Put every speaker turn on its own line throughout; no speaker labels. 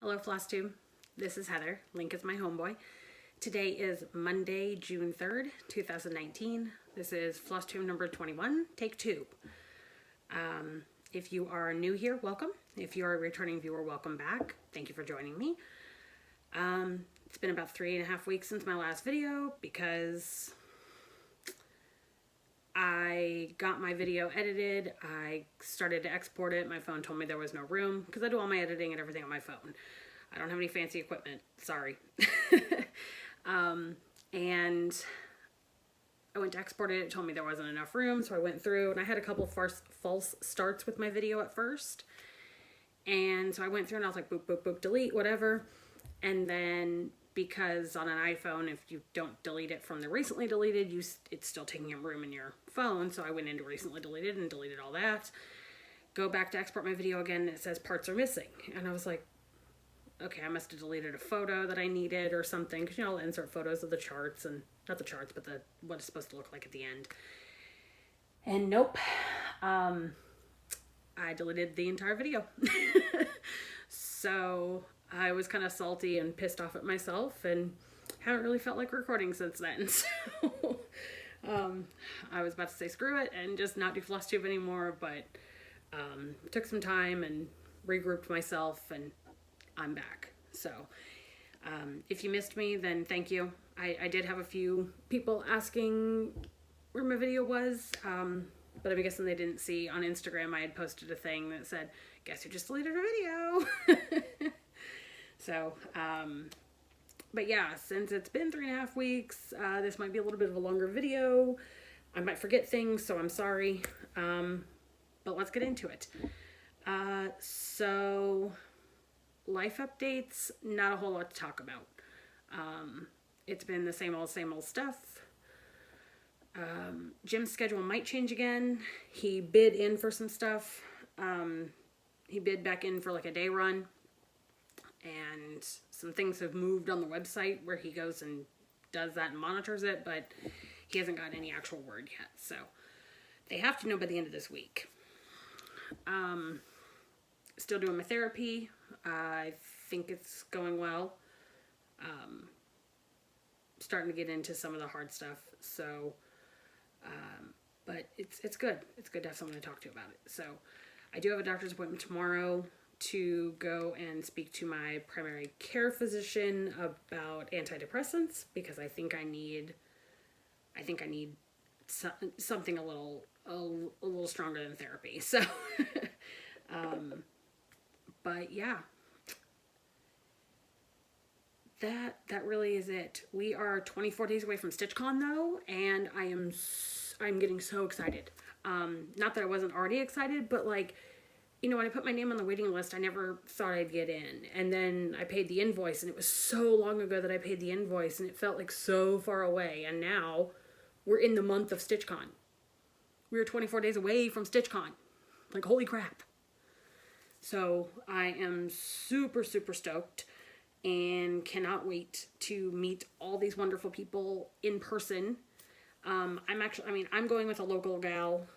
Hello Flosstube, this is Heather, Link is my homeboy. Today is Monday, June 3rd, 2019. This is Flosstube number 21, take 2. If you are new here, welcome. If you are a returning viewer, welcome back. Thank you for joining me. It's been about 3.5 weeks since my last video because I got my video edited. I started to export it. My phone told me there was no room because I do all my editing and everything on my phone. I don't have any fancy equipment. Sorry. And I went to export it. It told me there wasn't enough room. So I went through and I had a couple false starts with my video at first. And so I went through and I was like, boop, boop, boop, delete, whatever. And then because on an iPhone, if you don't delete it from the recently deleted, it's still taking up room in your phone. So I went into recently deleted and deleted all that. Go back to export my video again, and it says parts are missing. And I was like, okay, I must have deleted a photo that I needed or something. Because, you know, I'll insert photos of the charts, and not the charts, but what it's supposed to look like at the end. And nope, I deleted the entire video. So I was kind of salty and pissed off at myself and haven't really felt like recording since then. So I was about to say screw it and just not do Flosstube anymore, but took some time and regrouped myself and I'm back. So if you missed me, then thank you. I did have a few people asking where my video was, but I'm guessing they didn't see on Instagram I had posted a thing that said, guess who just deleted a video? So, but yeah, since it's been 3.5 weeks, this might be a little bit of a longer video. I might forget things, so I'm sorry. But let's get into it. So life updates, not a whole lot to talk about. It's been the same old stuff. Jim's schedule might change again. He bid in for some stuff. He bid back in for like a day run. And some things have moved on the website where he goes and does that and monitors it, but he hasn't got any actual word yet. So they have to know by the end of this week. Still doing my therapy. I think it's going well. Starting to get into some of the hard stuff. So, but it's good. It's good to have someone to talk to about it. So I do have a doctor's appointment tomorrow to go and speak to my primary care physician about antidepressants because I think I need something a little stronger than therapy. So, but yeah, that really is it. We are 24 days away from StitchCon though, and I'm getting so excited. Not that I wasn't already excited, but like, you know, when I put my name on the waiting list, I never thought I'd get in. And then I paid the invoice, and it was so long ago that I paid the invoice, and it felt like so far away. And now we're in the month of StitchCon. We're 24 days away from StitchCon. Like, holy crap. So I am super, super stoked and cannot wait to meet all these wonderful people in person. I'm going with a local gal.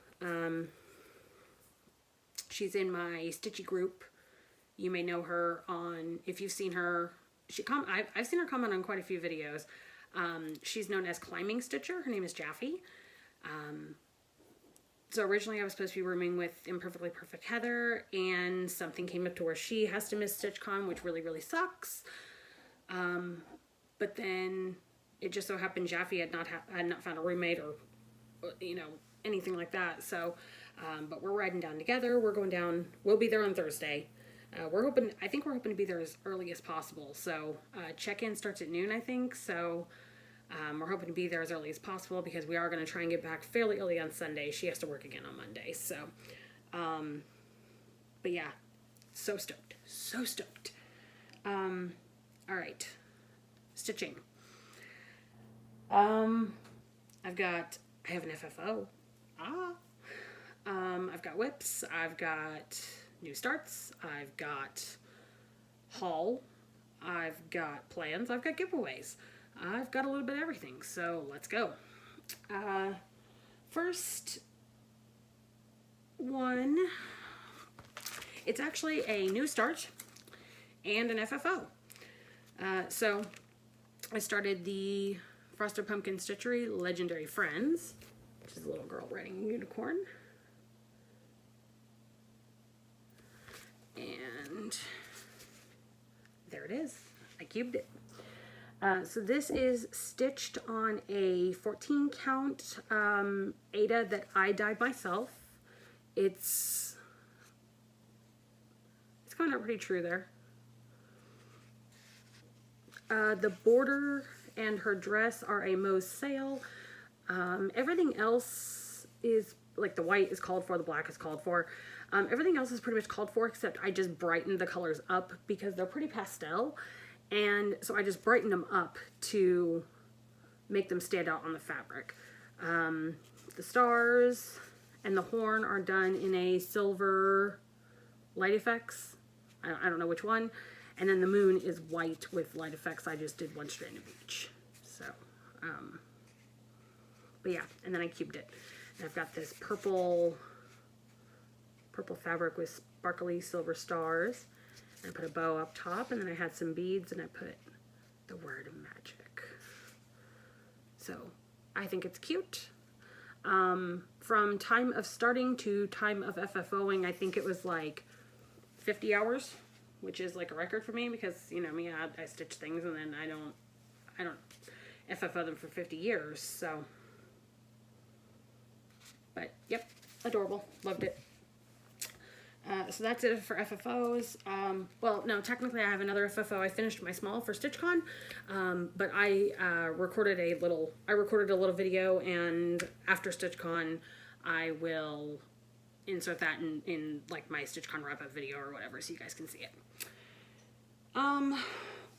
She's in my Stitchy group. You may know her if you've seen her, I've seen her comment on quite a few videos. She's known as Climbing Stitcher. Her name is Jaffe. So originally I was supposed to be rooming with Imperfectly Perfect Heather, and something came up to where she has to miss StitchCon, which really, really sucks. But then it just so happened Jaffe had not found a roommate or, you know, anything like that. So, but we're riding down together. We're going down. We'll be there on Thursday. I think we're hoping to be there as early as possible. So, check-in starts at noon, I think. So, we're hoping to be there as early as possible because we are going to try and get back fairly early on Sunday. She has to work again on Monday. So, but yeah, so stoked. So stoked. All right. Stitching. I have an FFO. I've got whips. I've got new starts. I've got haul. I've got plans. I've got giveaways. I've got a little bit of everything. So let's go. First one, it's actually a new start. and an FFO. So I started the Frosted Pumpkin Stitchery Legendary Friends, which is a little girl riding a unicorn. And there it is. I cubed it. So this is stitched on a 14 count Aida that I dyed myself. It's coming out pretty true there. The border and her dress are a Mo's sale. Everything else is, like, the white is called for, the black is called for. Everything else is pretty much called for, except I just brightened the colors up because they're pretty pastel. And so I just brightened them up to make them stand out on the fabric. The stars and the horn are done in a silver light effects. I don't know which one. And then the moon is white with light effects. I just did one strand of each. So, but yeah, and then I cubed it. And I've got this purple fabric with sparkly silver stars. And I put a bow up top, and then I had some beads, and I put the word magic. So I think it's cute. From time of starting to time of FFOing, I think it was like 50 hours, which is like a record for me because, you know me, I stitch things and then I don't FFO them for 50 years. So, but yep, adorable, loved it. So that's it for FFOs. Well, no, technically I have another FFO. I finished my small for StitchCon, but I recorded a little video, and after StitchCon, I will insert that in like my StitchCon wrap-up video or whatever, so you guys can see it.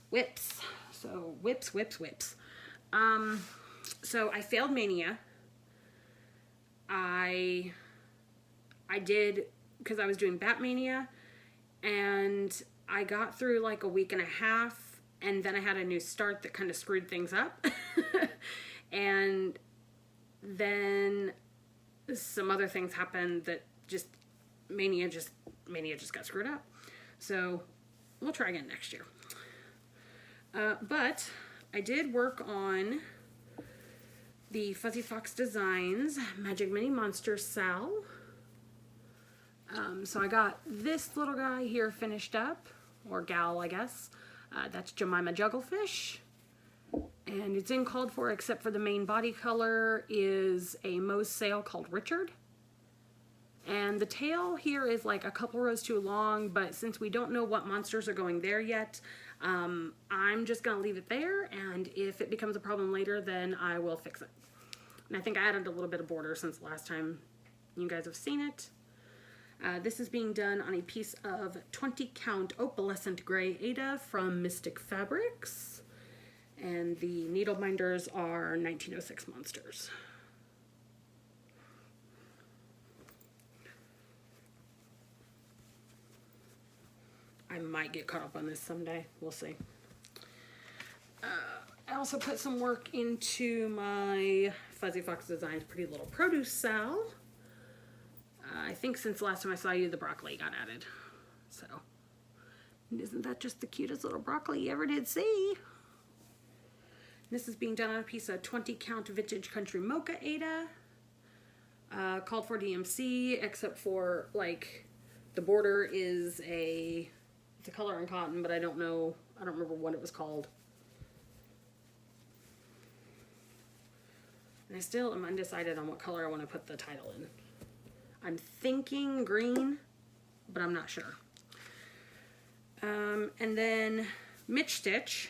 Whips. So whips. So I failed Mania. I did, because I was doing Batmania, and I got through like a week and a half, and then I had a new start that kind of screwed things up. And then some other things happened that just Mania just got screwed up. So we'll try again next year. But I did work on the Fuzzy Fox Designs Magic Mini Monsters Sal. So I got this little guy here finished up, or gal, I guess. That's Jemima Jugglefish. And it's in called for, except for the main body color is a Mo's Sale called Richard. And the tail here is like a couple rows too long, but since we don't know what monsters are going there yet, I'm just going to leave it there, and if it becomes a problem later, then I will fix it. And I think I added a little bit of border since the last time you guys have seen it. This is being done on a piece of 20 count opalescent gray Aida from Mystic Fabrics. And the needle binders are 1906 Monsters. I might get caught up on this someday. We'll see. I also put some work into my Fuzzy Fox Designs Pretty Little Produce Sal. I think since the last time I saw you, the broccoli got added. So, isn't that just the cutest little broccoli you ever did see? This is being done on a piece of 20 count Vintage Country Mocha Aida. Called for DMC, except for, like, the border is it's a color on cotton, but I don't remember what it was called. And I still am undecided on what color I want to put the title in. I'm thinking green, but I'm not sure. And then Mitch Stitch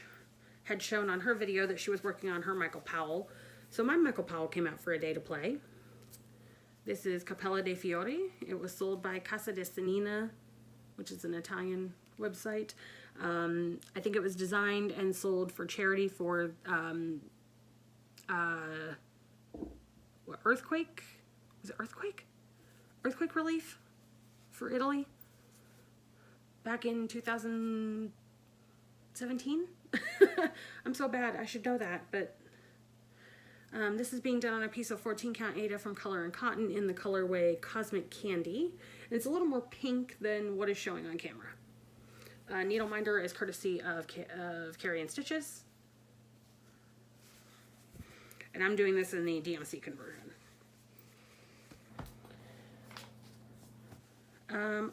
had shown on her video that she was working on her Michael Powell. So my Michael Powell came out for a day to play. This is Cappella de Fiori. It was sold by Casa de Senina, which is an Italian website. I think it was designed and sold for charity for earthquake? Was it earthquake? Earthquake relief for Italy back in 2017. I'm so bad, I should know that, but this is being done on a piece of 14 count Aida from Color and Cotton in the colorway Cosmic Candy. And it's a little more pink than what is showing on camera. needle minder is courtesy of Kerry and Stitches. And I'm doing this in the DMC conversion.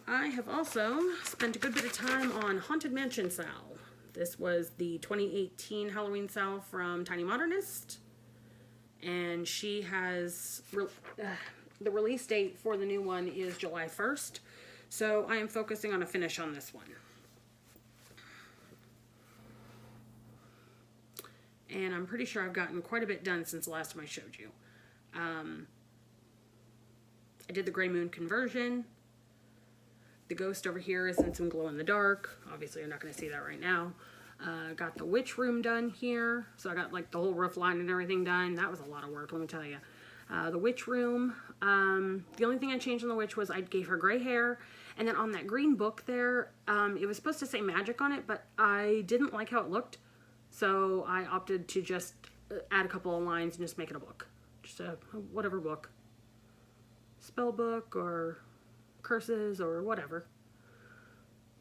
I have also spent a good bit of time on Haunted Mansion Sal. This was the 2018 Halloween Sal from Tiny Modernist. And she has, the release date for the new one is July 1st. So I am focusing on a finish on this one. And I'm pretty sure I've gotten quite a bit done since the last time I showed you. I did the Gray Moon conversion. The ghost over here is in some glow in the dark. Obviously, you're not going to see that right now. Got the witch room done here. So I got like the whole roof line and everything done. That was a lot of work, let me tell you. The witch room. The only thing I changed on the witch was I gave her gray hair. And then on that green book there, it was supposed to say magic on it, but I didn't like how it looked. So I opted to just add a couple of lines and just make it a book. Just a whatever book. Spell book or curses or whatever.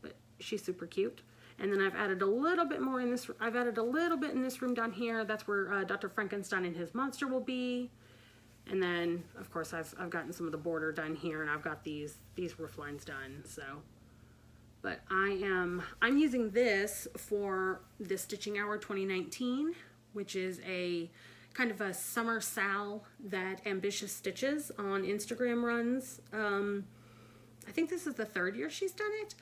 But she's super cute. And then I've added a little bit more in this. I've added a little bit in this room down here. That's where Dr. Frankenstein and his monster will be. And then, of course, I've gotten some of the border done here, and I've got these roof lines done. So, but I'm using this for the Stitching Hour 2019, which is a kind of a summer sal that Ambitious Stitches on Instagram runs. I think this is the 3rd year she's done it,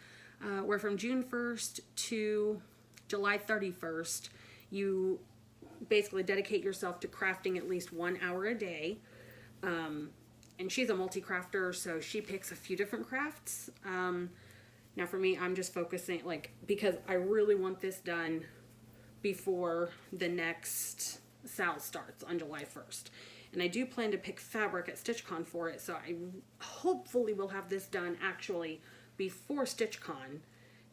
where from June 1st to July 31st, you basically dedicate yourself to crafting at least 1 hour a day. And she's a multi-crafter, so she picks a few different crafts. Now for me, I'm just focusing, like, because I really want this done before the next sal starts on July 1st. And I do plan to pick fabric at StitchCon for it, so I hopefully will have this done actually before StitchCon.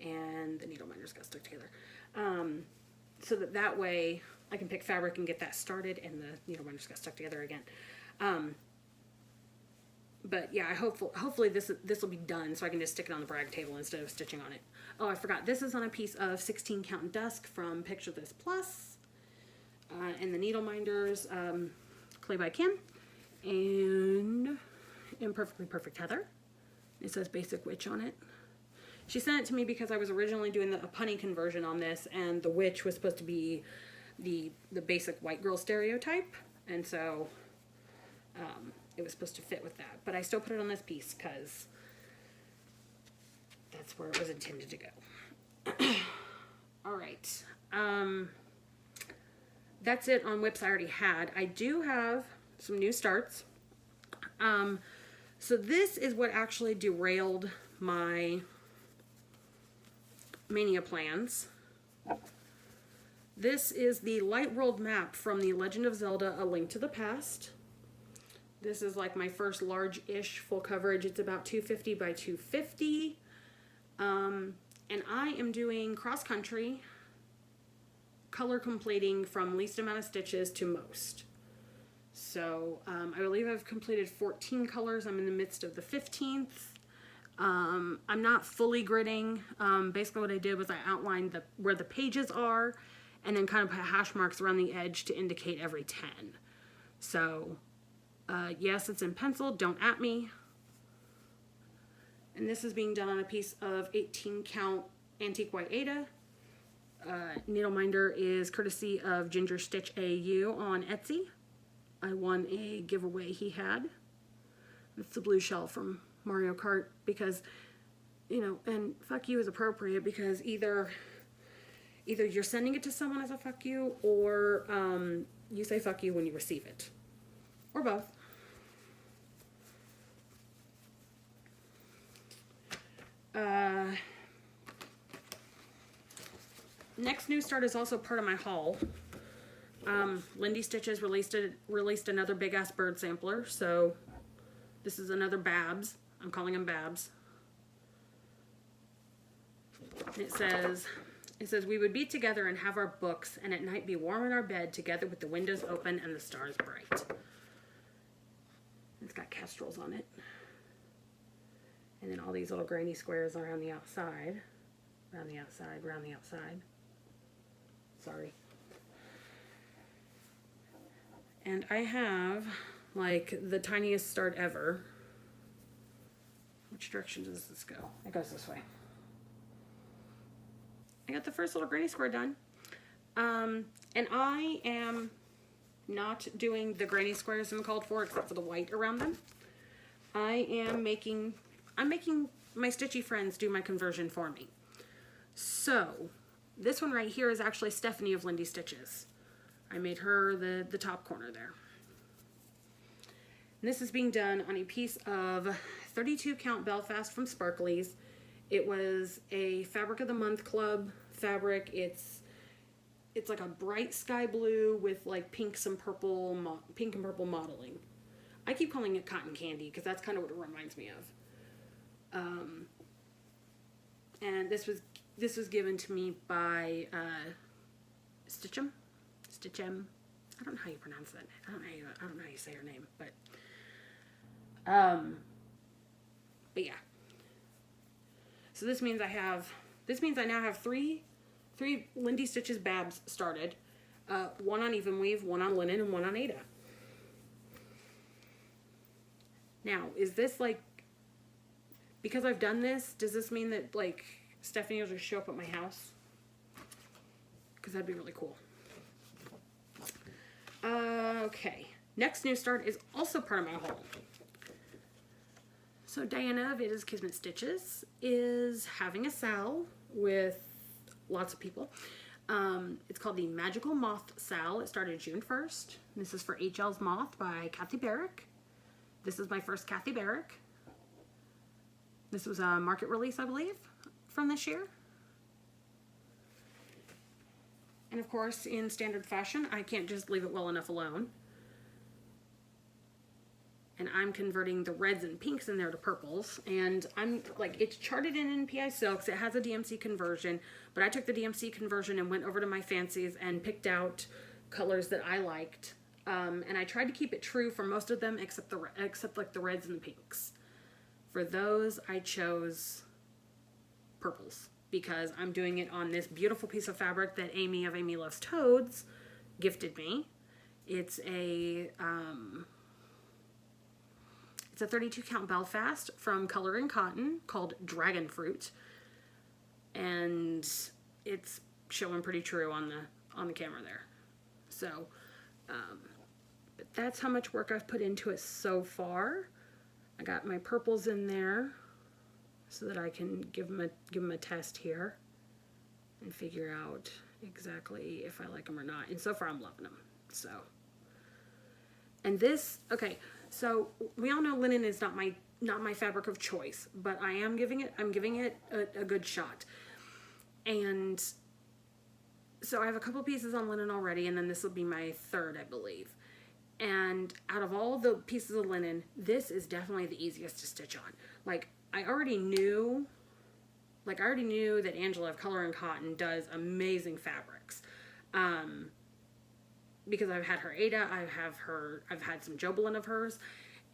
And the needle minders got stuck together. So that way I can pick fabric and get that started, and the needle minders got stuck together again. But yeah, hopefully this will be done so I can just stick it on the brag table instead of stitching on it. Oh, I forgot. This is on a piece of 16 Count Dusk from Picture This Plus. And the needle minders, Clay by Kim, and Imperfectly Perfect Heather. It says Basic Witch on it. She sent it to me because I was originally doing a punny conversion on this, and the witch was supposed to be the basic white girl stereotype, and so it was supposed to fit with that. But I still put it on this piece because that's where it was intended to go. All right. That's it on whips I already had. I do have some new starts. So this is what actually derailed my Mania plans. This is the Light World map from The Legend of Zelda: A Link to the Past. This is like my first large-ish full coverage. It's about 250 by 250. And I am doing cross-country color completing from least amount of stitches to most. So I believe I've completed 14 colors. I'm in the midst of the 15th. I'm not fully gridding. Basically what I did was I outlined where the pages are and then kind of put hash marks around the edge to indicate every 10. So yes, it's in pencil. Don't at me. And this is being done on a piece of 18 count Antique White Ada. Needle minder is courtesy of Ginger Stitch AU on Etsy. I won a giveaway he had. It's the blue shell from Mario Kart because, you know, and fuck you is appropriate because either you're sending it to someone as a fuck you or you say fuck you when you receive it. Or both. Next new start is also part of my haul. Lindy Stitches released another big ass bird sampler, so this is another Babs. I'm calling them Babs. And it says we would be together and have our books, and at night be warm in our bed together with the windows open and the stars bright. It's got kestrels on it, and then all these little granny squares around the outside. around the outside, around the outside. Sorry. And I have like the tiniest start ever. Which direction does this go? It goes this way. I got the first little granny square done. And I am not doing the granny squares I'm called for, except for the white around them. I'm making my stitchy friends do my conversion for me. So this one right here is actually Stephanie of Lindy Stitches. I made her the top corner there. And this is being done on a piece of 32 count Belfast from Sparkly's. It was a Fabric of the Month Club fabric. It's like a bright sky blue with like pink and purple modeling. I keep calling it cotton candy because that's kind of what it reminds me of. And this was given to me by Stitchem. I don't know how you pronounce that. I don't know how you say her name, but yeah. So this means I now have three Lindy Stitches Babs started. One on even weave, one on linen, and one on Aida. Now, is this like, because I've done this, does this mean that like Stephanie will just show up at my house? Because that'd be really cool. Okay, next new start is also part of my haul. So Diana of itiskismet Stitches is having a sal with lots of people. It's called the Magical Moth Sal. It started June 1st. This is for HL's Moth by Kathy Barrick. This is my first Kathy Barrick. This was a market release, I believe, from this year. And of course, in standard fashion, I can't just leave it well enough alone. And I'm converting the reds and pinks in there to purples. And I'm like, it's charted in NPI Silks. It has a DMC conversion, but I took the DMC conversion and went over to my fancies and picked out colors that I liked. And I tried to keep it true for most of them, except like the reds and the pinks. For those, I chose purples because I'm doing it on this beautiful piece of fabric that Amy of Amylovestoads gifted me. It's a 32 count Belfast from Color and Cotton called Dragon Fruit, and it's showing pretty true on the camera there. So, but that's how much work I've put into it so far. I got my purples in there so that I can give them a test here and figure out exactly if I like them or not. And so far I'm loving them. So, and this, okay, so we all know linen is not my fabric of choice, but I'm giving it a good shot. And so I have a couple pieces on linen already, and then this will be my third, I believe. And out of all the pieces of linen, this is definitely the easiest to stitch on. Like, I already knew that Angela of Color and Cotton does amazing fabrics. Because I've had her Aida, I've had some Jobelin of hers,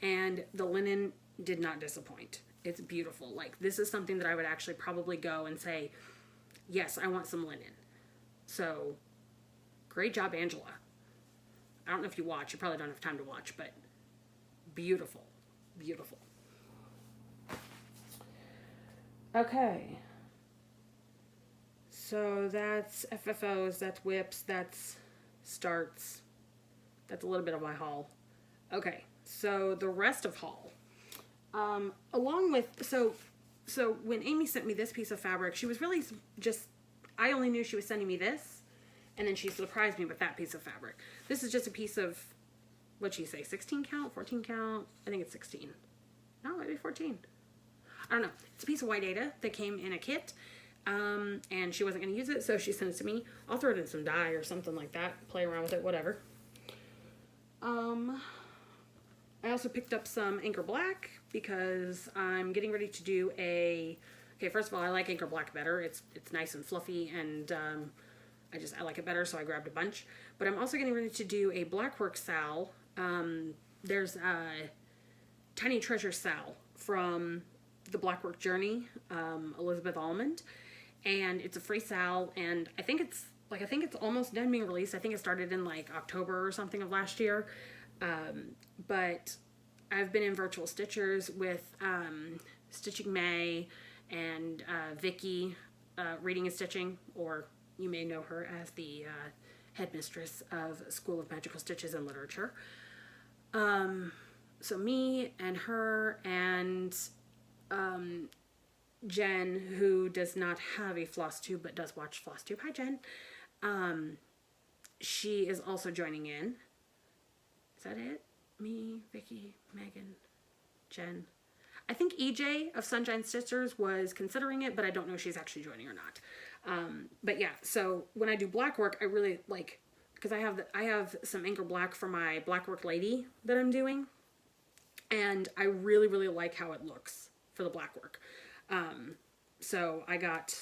and the linen did not disappoint. It's beautiful. Like, this is something that I would actually probably go and say, yes, I want some linen. So, great job, Angela. I don't know if you watch. You probably don't have time to watch, but beautiful. Beautiful. Okay. So that's FFOs, that's whips, that's starts. That's a little bit of my haul. Okay, so the rest of haul. Along with, so when Amy sent me this piece of fabric, she was really just, I only knew she was sending me this, and then she surprised me with that piece of fabric. This is just a piece of, what'd she say, 16 count, 14 count? I think it's 16. No, maybe 14. I don't know. It's a piece of white Aida that came in a kit, and she wasn't going to use it, so she sent it to me. I'll throw it in some dye or something like that, play around with it, whatever. I also picked up some Anchor Black because I'm getting ready to do a, okay, first of all, I like Anchor Black better. It's nice and fluffy, and I like it better, so I grabbed a bunch. But I'm also getting ready to do a Blackwork Sal. There's a Tiny Treasure Sal from the Blackwork Journey, Elizabeth Almond. and it's a free sale, and I think it's almost done being released. I think it started in like October or something of last year. But I've been in virtual stitchers with Stitching May and Vicky, Reading and Stitching, or you may know her as the headmistress of School of Magical Stitches and Literature. So me and her and Jen, who does not have a Flosstube but does watch Flosstube. Hi, Jen. She is also joining in. Is that it? Me, Vicky, Megan, Jen. I think EJ of Sunshine Stitchers was considering it, but I don't know if she's actually joining or not. But yeah, so when I do black work, I really like, because I have some Anchor Black for my black work lady that I'm doing, and I really, really like how it looks for the black work. So I got,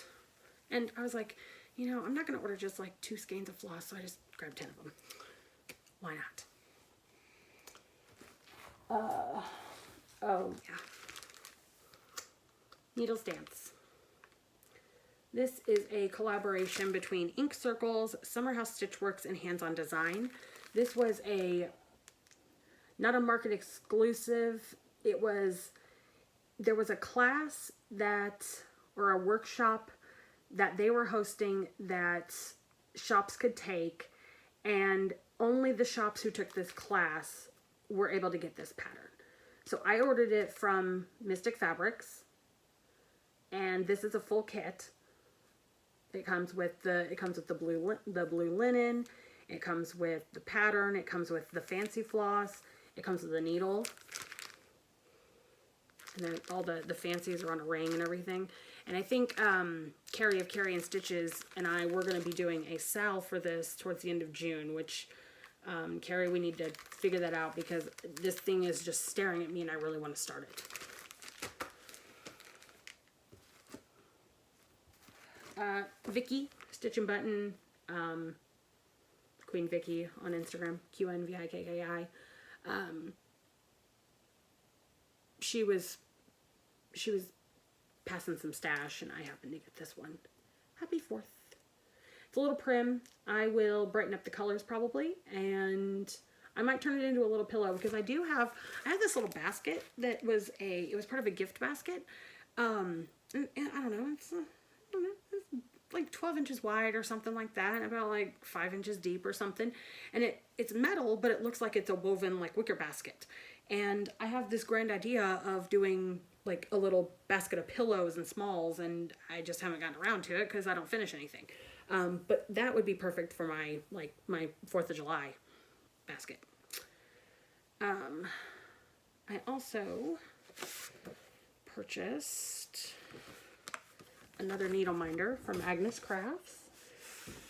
and I was like, you know, I'm not going to order just like 2 skeins of floss, so I just grabbed 10 of them. Why not? Oh yeah. Needles Dance. This is a collaboration between Ink Circles, Summer House Stitchworks, and Hands On Design. This was not a market exclusive. There was a class or a workshop that they were hosting that shops could take, and only the shops who took this class were able to get this pattern. So I ordered it from Mystic Fabrics, and this is a full kit. It comes with the blue linen. It comes with the pattern. It comes with the fancy floss. It comes with the needle. And then all the fancies are on a ring and everything. And I think Kerry of Kerry and Stitches and I, we're going to be doing a sale for this towards the end of June, which, Kerry, we need to figure that out because this thing is just staring at me and I really want to start it. Vicky, Stitch and Button, Queen Vicky on Instagram, QNVIKKI. She was passing some stash, and I happened to get this one. Happy 4th. It's a little prim. I will brighten up the colors probably, and I might turn it into a little pillow because I have this little basket that was it was part of a gift basket. And I don't know, it's like 12 inches wide or something like that, and about like 5 inches deep or something. And it's metal, but it looks like it's a woven like wicker basket. And I have this grand idea of doing like a little basket of pillows and smalls, and I just haven't gotten around to it because I don't finish anything. But that would be perfect for my 4th of July basket. I also purchased another needle minder from Agnes Crafts.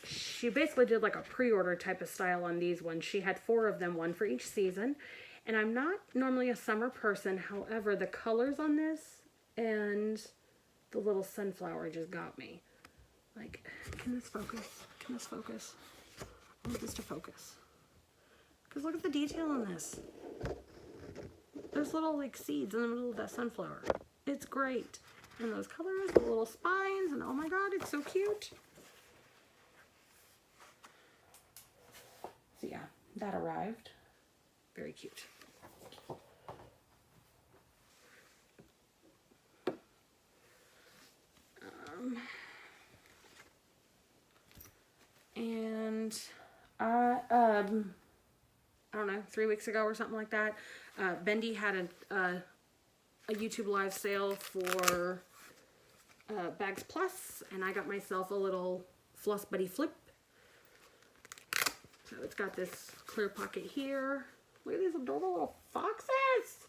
She basically did like a pre-order type of style on these ones. She had 4 of them, 1 for each season. And I'm not normally a summer person. However, the colors on this and the little sunflower just got me. Like, can this focus? Can this focus? I want this to focus. Because look at the detail on this. There's little like seeds in the middle of that sunflower. It's great. And those colors, the little spines, and oh my god, it's so cute. So yeah, that arrived. Very cute. And I don't know, 3 weeks ago or something like that, Bendy had a YouTube live sale for Bags Plus, and I got myself a little Floss Buddy Flip. So it's got this clear pocket here. Look at these adorable little foxes!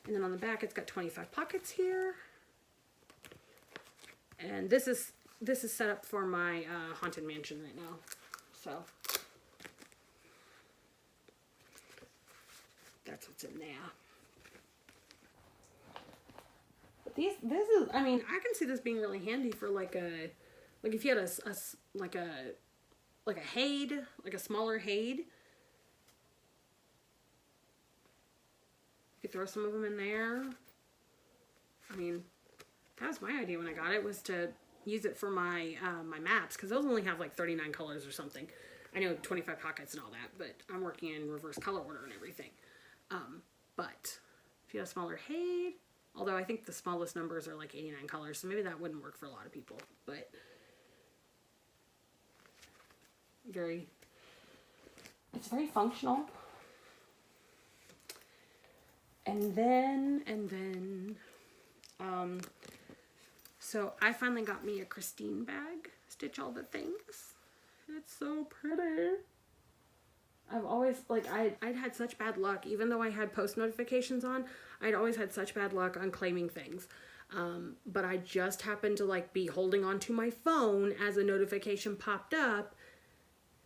And then on the back, it's got 25 pockets here. And this is set up for my haunted mansion right now. So that's what's in there. But this is, I mean, I can see this being really handy for like if you had like a Haid, like a smaller Haid. You could throw some of them in there. I mean, that was my idea when I got it, was to use it for my my maps, because those only have like 39 colors or something. I know 25 pockets and all that, but I'm working in reverse color order and everything. But if you have smaller height, although I think the smallest numbers are like 89 colors, so maybe that wouldn't work for a lot of people, but it's very functional. And then, so I finally got me a Christine bag, Stitch All the Things. It's so pretty. I've always, like, I'd had such bad luck, even though I had post notifications on, I'd always had such bad luck on claiming things. But I just happened to, like, be holding onto my phone as a notification popped up,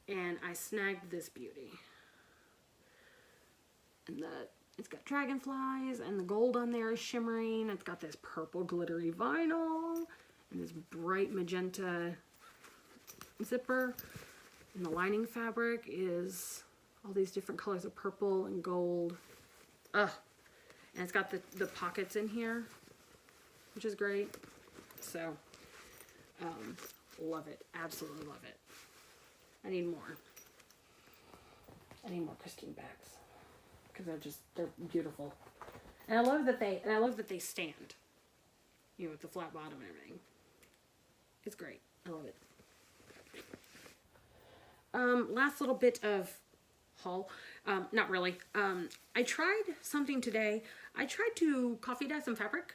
and I snagged this beauty. And it's got dragonflies, and the gold on there is shimmering. It's got this purple glittery vinyl, and this bright magenta zipper. And the lining fabric is all these different colors of purple and gold. Ugh. And it's got the pockets in here, which is great. So, love it. Absolutely love it. I need more. I need more Christine bags, because they're beautiful. And I love that they stand, you know, with the flat bottom and everything. It's great. I love it. Last little bit of haul. Not really. I tried something today. I tried to coffee dye some fabric,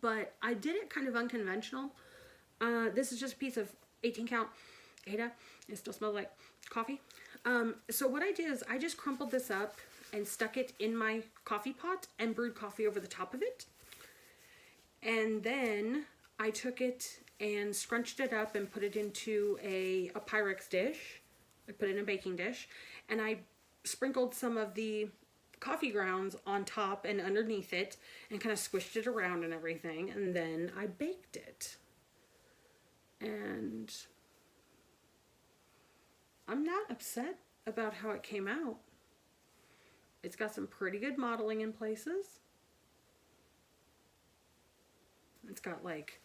but I did it kind of unconventional. This is just a piece of 18 count Ada. It still smells like coffee. So what I did is I just crumpled this up and stuck it in my coffee pot and brewed coffee over the top of it. And then I took it and scrunched it up and put it into a Pyrex dish. I put it in a baking dish, and I sprinkled some of the coffee grounds on top and underneath it and kind of squished it around and everything, and then I baked it. And I'm not upset about how it came out. It's got some pretty good modeling in places. It's got like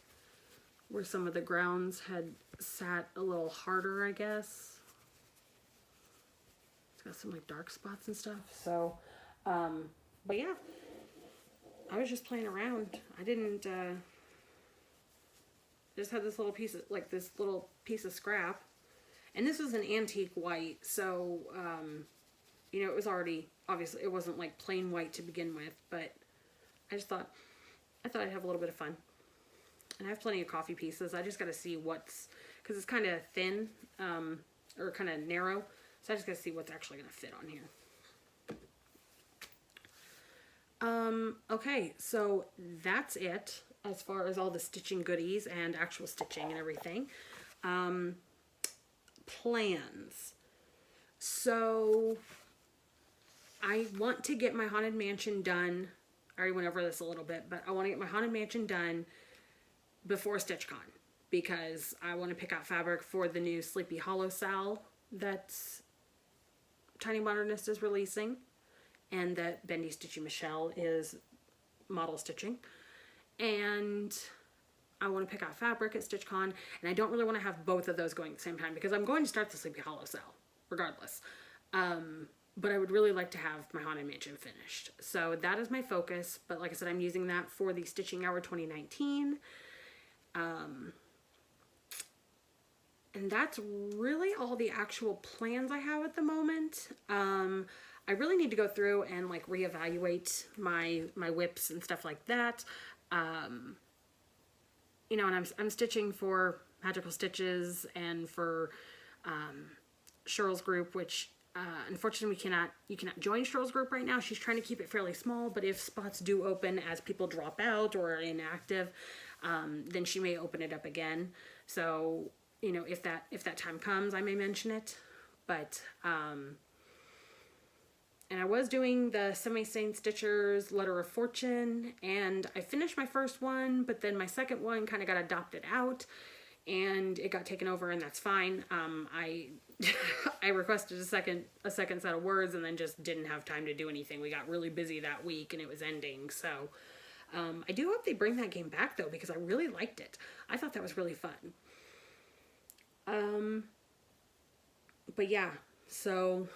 where some of the grounds had sat a little harder, I guess. It's got some like dark spots and stuff. So, but yeah, I was just playing around. I didn't, just had this little piece of, like this little piece of scrap. And this was an antique white, so, you know, it was already, obviously, it wasn't like plain white to begin with, but I thought I'd have a little bit of fun. And I have plenty of coffee pieces. I just got to see what's, because it's kind of thin, or kind of narrow, so I just got to see what's actually going to fit on here. Okay, so that's it as far as all the stitching goodies and actual stitching and everything. Plans. So I want to get my Haunted Mansion done. I already went over this a little bit, but I want to get my Haunted Mansion done before StitchCon, because I want to pick out fabric for the new Sleepy Hollow Sal that Tiny Modernist is releasing, and that Bendy Stitchy Michelle is model stitching. And I want to pick out fabric at StitchCon, and I don't really want to have both of those going at the same time, because I'm going to start the Sleepy Hollow Sal regardless. But I would really like to have my Haunted Mansion finished. So that is my focus, but like I said, I'm using that for the Stitching Hour 2019. And that's really all the actual plans I have at the moment. I really need to go through and like reevaluate my whips and stuff like that. You know, and I'm stitching for Magical Stitches and for Cheryl's group, which unfortunately you cannot join Cheryl's group right now. She's trying to keep it fairly small, but if spots do open as people drop out or are inactive, then she may open it up again. So, you know, if that time comes, I may mention it. But and I was doing the Semi-Sane Stitchers Letter of Fortune, and I finished my first one, but then my second one kind of got adopted out, and it got taken over, and that's fine. I requested a second set of words, and then just didn't have time to do anything. We got really busy that week, and it was ending, so I do hope they bring that game back though, because I really liked it. I thought that was really fun. But yeah, so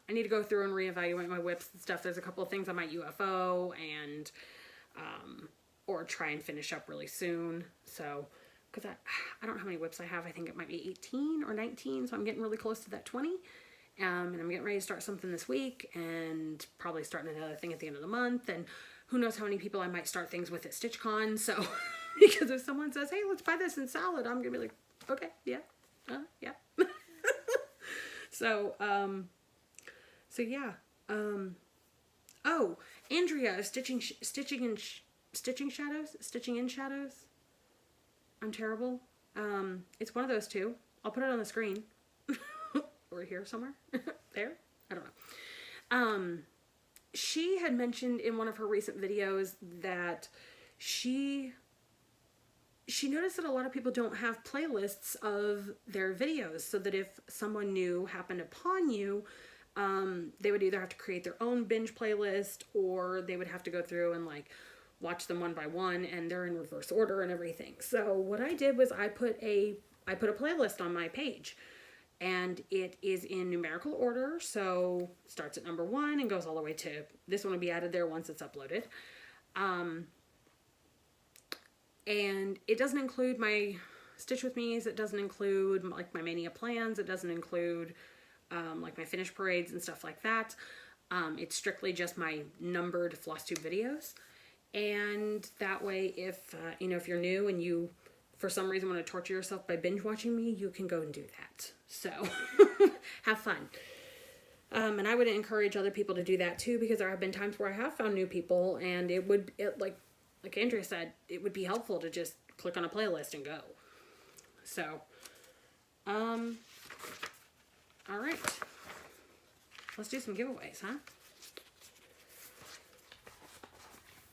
I need to go through and reevaluate my whips and stuff. There's a couple of things on my UFO and, or try and finish up really soon. So, because I don't know how many whips I have. I think it might be 18 or 19. So I'm getting really close to that 20. And I'm getting ready to start something this week and probably starting another thing at the end of the month. And who knows how many people I might start things with at StitchCon. So, because if someone says, hey, let's buy this in salad, I'm going to be like, okay, yeah, yeah. So, yeah. Oh, Andrea is stitching in shadows. I'm terrible. It's one of those two. I'll put it on the screen. Or here somewhere. There? I don't know. She had mentioned in one of her recent videos that she noticed that a lot of people don't have playlists of their videos, so that if someone new happened upon you, they would either have to create their own binge playlist, or they would have to go through and like watch them one by one, and they're in reverse order and everything. So what I did was I put a playlist on my page, and it is in numerical order. So starts at number 1 and goes all the way to, this one will be added there once it's uploaded. And it doesn't include my Stitch With Me's. It doesn't include like my Mania plans. It doesn't include like my finish parades and stuff like that. It's strictly just my numbered Flosstube videos. And that way, if, you know, if you're new and you, for some reason, want to torture yourself by binge watching me, you can go and do that. So, have fun. And I would encourage other people to do that too, because there have been times where I have found new people, and like Andrea said, it would be helpful to just click on a playlist and go. So, all right. Let's do some giveaways, huh?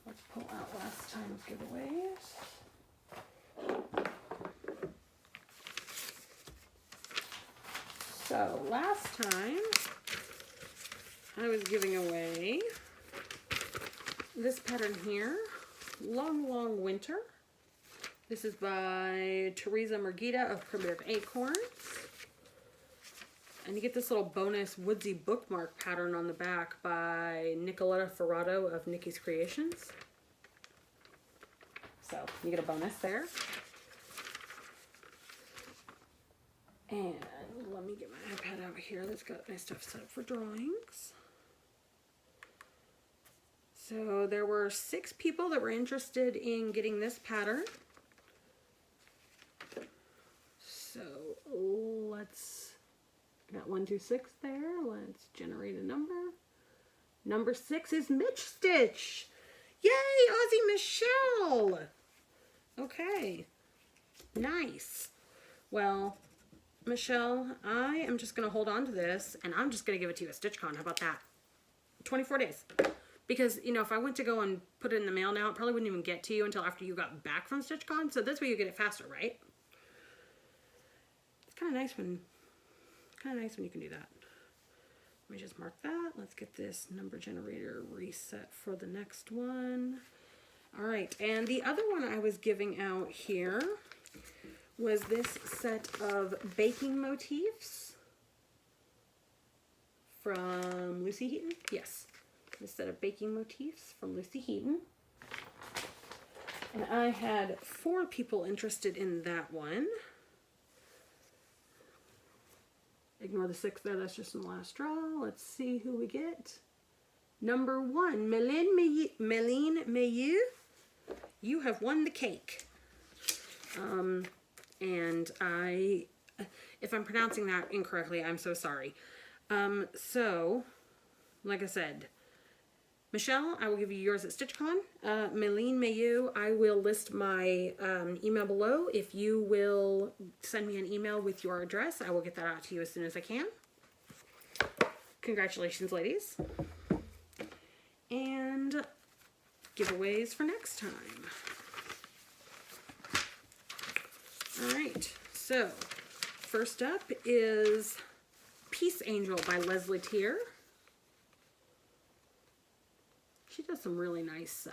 Let's pull out last time's giveaways. So last time I was giving away this pattern here, Long Long Winter. This is by Teresa Murguita of Primitive Acorns. And you get this little bonus woodsy bookmark pattern on the back by Nicoletta Ferrato of Nikki's Creations. So you get a bonus there. And let me get my iPad out here that's got my stuff set up for drawings. So there were 6 people that were interested in getting this pattern. So let's, got 1 through 6 there. Let's generate a number. Number 6 is Mitch Stitch. Yay, Aussie Michelle. Okay, nice. Well, Michelle, I am just going to hold on to this, and I'm just going to give it to you at StitchCon. How about that? 24 days. Because, you know, if I went to go and put it in the mail now, it probably wouldn't even get to you until after you got back from StitchCon. So this way you get it faster, right? It's kind of nice when you can do that. Let me just mark that. Let's get this number generator reset for the next one. All right, and the other one I was giving out here was this set of baking motifs from Lucy Heaton. Yes, this set of baking motifs from Lucy Heaton. And I had 4 people interested in that one. Ignore the 6 there, that's just in the last draw. Let's see who we get. Number 1, Méline Mayeux. You have won the cake. And if I'm pronouncing that incorrectly, I'm so sorry. So, like I said, Michelle, I will give you yours at StitchCon. Méline Mayeux, I will list my email below. If you will send me an email with your address, I will get that out to you as soon as I can. Congratulations, ladies. And giveaways for next time. All right, so first up is Peace Angel by Leslie Tier. She does some really nice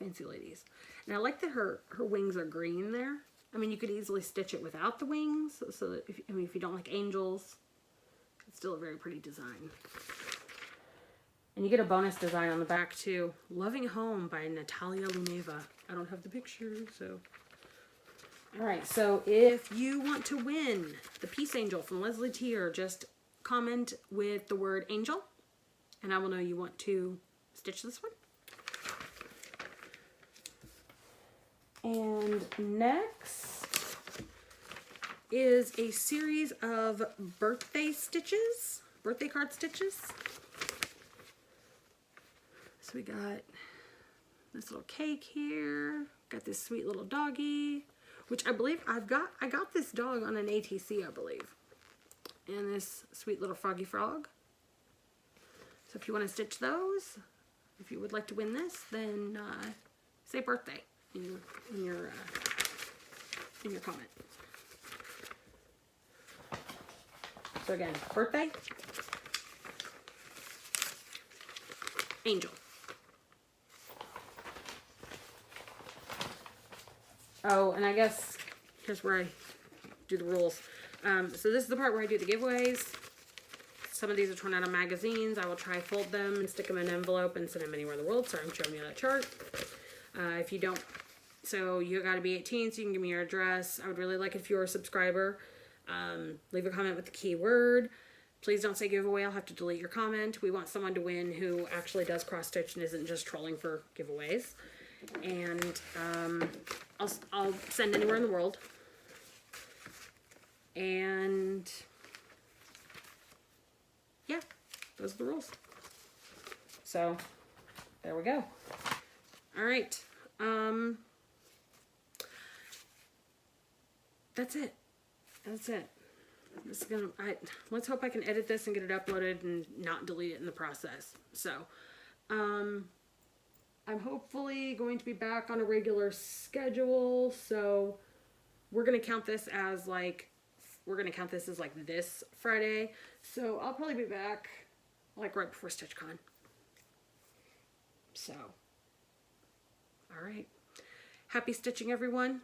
fancy ladies. And I like that her wings are green there. I mean, you could easily stitch it without the wings, so that if you don't like angels, it's still a very pretty design. And you get a bonus design on the back too. Loving Home by Natalia Luneva. I don't have the picture, so. All right, so if you want to win the Peace Angel from Leslie Tier, just comment with the word angel, and I will know you want to stitch this one. And next is a series of birthday card stitches. So we got this little cake here, got this sweet little doggy, which I believe I got this dog on an ATC, I believe. And this sweet little froggy frog. So if you want to stitch those, if you would like to win this, then say birthday in your comment. So again, birthday, angel. Oh, and I guess here's where I do the rules. So this is the part where I do the giveaways. Some of these are torn out of magazines. I will try fold them and stick them in an envelope and send them anywhere in the world. Sorry, I'm showing you that chart. If you don't, so you got to be 18, so you can give me your address. I would really like if you're a subscriber. Leave a comment with the keyword. Please don't say giveaway. I'll have to delete your comment. We want someone to win who actually does cross stitch and isn't just trolling for giveaways. And I'll send anywhere in the world. And yeah, those are the rules. So there we go. All right. That's it. That's it. This is gonna. Let's hope I can edit this and get it uploaded and not delete it in the process. So, I'm hopefully going to be back on a regular schedule. So, we're gonna count this as like this Friday. So I'll probably be back like right before StitchCon. So, all right. Happy stitching, everyone.